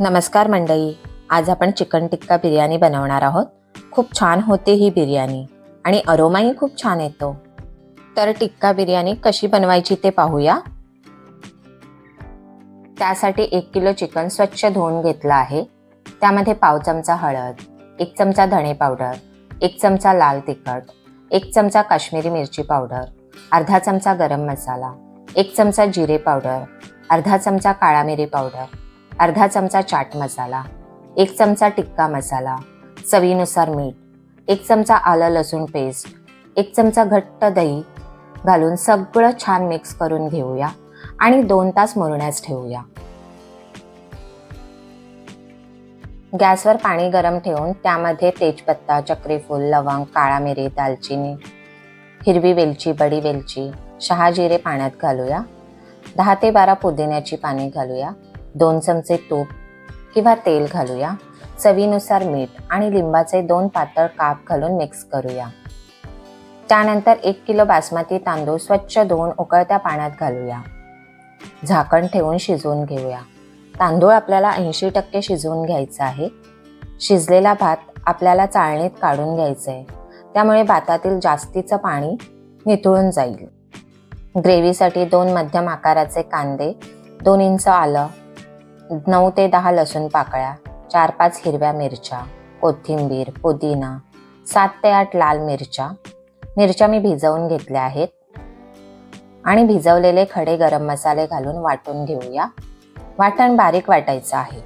नमस्कार मंडळी, आज आपण चिकन टिक्का बिर्याणी बनवणार आहोत। खूप छान होते ही बिर्याणी आणि अरोमाही खूप छान येतो। तर टिक्का बिर्याणी कशी बनवायची ते पाहूया। त्यासाठी 1 किलो चिकन स्वच्छ धुवून घेतला आहे। त्यामध्ये पाव चमचा हळद, 1 चमचा धणे पावडर, 1 चमचा लाल तिखट, 1 चमचा काश्मीरी मिरची पावडर, अर्धा चमचा गरम मसाला, 1 चमचा जिरे पावडर, अर्धा चमचा काळा मिरी पावडर, अर्धा चमचा चाट मसाला, 1 चमचा टिक्का मसाला, चवीनुसार मीठ, 1 चमचा आलं लसूण पेस्ट, 1 चमचा घट्ट दही घालून सगळं छान मिक्स करून घेऊया आणि 2 तास मुरण्यास ठेवूया। गॅसवर पाणी गरम ठेवून त्यामध्ये तेजपत्ता, चक्रीफूल, लवंग, काळा मिरी, दालचिनी, हिरवी वेलची, बडी वेलची, शहाजिरे पाण्यात घालूया। 10 ते 12 पुदिन्याची पाने घालूया। 2 चमचे तूप किंवा तेल घालूया। चवीनुसार मीठ आणि लिंबाचे 2 पातळ काप घालून मिक्स करूया। त्यानंतर 1 किलो बासमती तांदूळ स्वच्छ धुवून उकळत्या पाण्यात घालूया। झाकण ठेवून शिजवून घेऊया। तांदूळ आपल्याला 80% शिजवून घ्यायचा आहे। शिजलेला भात आपल्याला चाळणीत काढून घ्यायचा आहे, त्यामुळे भातातील जास्तीचं पाणी निथळून जाईल। ग्रेव्हीसाठी 2 मध्यम आकाराचे कांदे, 2 इंच आलं, 9 ते 10 लसूण पाकळ्या, 4-5 हिरव्या मिरच्या, कोथिंबीर, पुदिना, 7 ते 8 लाल मिरच्या मी भिजवून घेतल्या आहेत आणि भिजवलेले खडे गरम मसाले घालून वाटून घेऊया। वाटण बारीक वाटायचं आहे।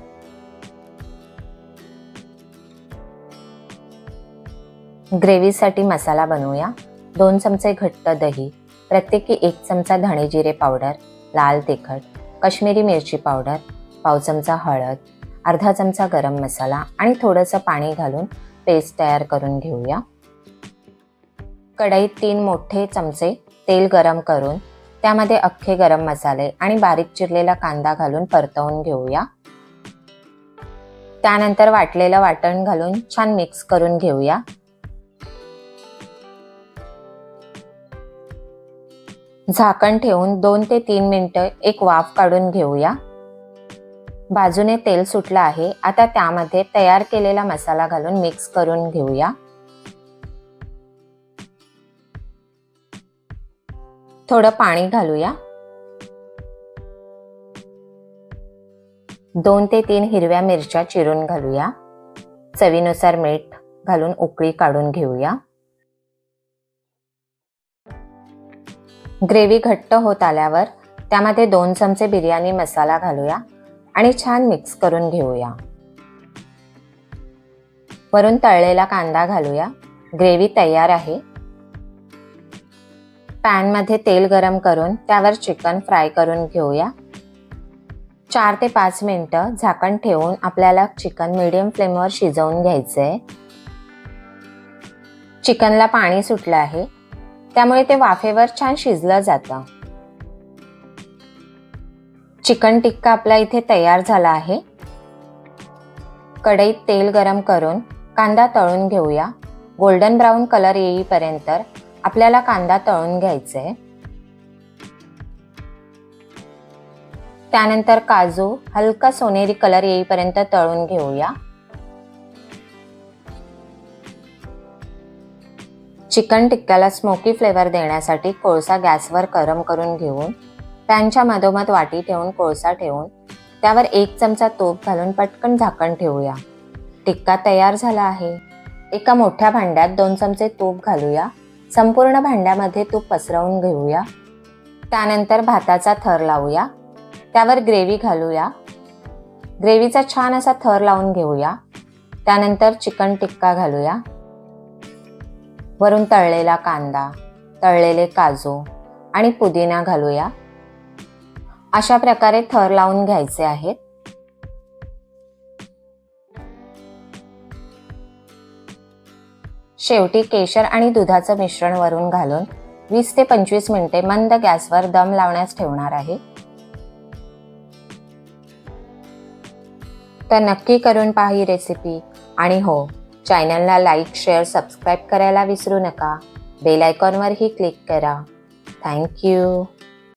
ग्रेव्हीसाठी मसाला बनवूया। 2 चमचे घट्ट दही, प्रत्येकी 1 चमचा धणे जिरे पावडर, लाल तिखट, काश्मीरी मिरची पावडर, पाव चमचा हळद, अर्धा चमचा गरम मसाला आणि थोडंसं पाणी घालून पेस्ट तयार करून घेऊया। कढईत 3 मोठे चमचे तेल गरम करून त्यामध्ये अख्खे गरम मसाले आणि बारीक चिरलेला कांदा घालून परतवून घेऊया। त्यानंतर वाटलेलं वाटण घालून छान मिक्स करून घेऊया। झाकण ठेवून 2 ते 3 मिनिटं एक वाफ काढून घेऊया। बाजूने तेल सुटलं आहे। आता त्यामध्ये तयार केलेला मसाला घालून मिक्स करून घेऊया। थोडं पाणी घालूया। 2 ते 3 हिरव्या मिरच्या चिरून घालूया। चवीनुसार मीठ घालून उकळी काढून घेऊया। ग्रेव्ही घट्ट होत आल्यावर त्यामध्ये 2 चमचे बिर्याणी मसाला घालूया आणि छान मिक्स करून घेऊया। वरून तळलेला कांदा घालूया। ग्रेव्ही तयार आहे। पॅन मध्ये तेल गरम करून त्यावर चिकन फ्राय करून घेऊया। 4 ते 5 मिनिटं झाकण ठेवून आपल्याला चिकन मीडियम फ्लेमवर शिजवून घ्यायचंय। चिकनला पाणी सुटलं आहे, त्यामुळे ते वाफेवर छान शिजलं जातं। चिकन टिक्का आपला इथे तयार झाला आहे। कढईत तेल गरम करून कांदा तळून घेऊया। गोल्डन ब्राऊन कलर येईपर्यंत आपल्याला कांदा तळून घ्यायचा आहे। त्यानंतर काजू हलका सोनेरी कलर येईपर्यंत तळून घेऊया। चिकन टिक्क्याला स्मोकी फ्लेवर देण्यासाठी कोळसा गॅसवर गरम करून घेऊन पॅनच्या मधोमध वाटी ठेवून कोळसा ठेवून त्यावर 1 चमचा तूप घालून पटकन झाकण ठेवूया। टिक्का तयार झाला आहे। एका मोठ्या भांड्यात 2 चमचे तूप घालूया। संपूर्ण भांड्यामध्ये तूप पसरवून घेऊया। त्यानंतर भाताचा थर लावूया। त्यावर ग्रेव्ही घालूया। ग्रेव्हीचा छान असा थर लावून घेऊया। त्यानंतर चिकन टिक्का घालूया। वरून तळलेला कांदा, तळलेले काजू आणि पुदिना घालूया। अशा प्रकारे थर लावून घ्यायचे आहेत। शेवटी केशर आणि दुधाचं मिश्रण वरून घालून 20 ते 25 मिनिटे मंद गॅसवर दम लावण्यास ठेवणार आहे। तर नक्की करून पहा ही रेसिपी आणि हो, चॅनलला लाईक, शेअर, सबस्क्राईब करायला विसरू नका। बेल आयकॉनवरही क्लिक करा। Thank you.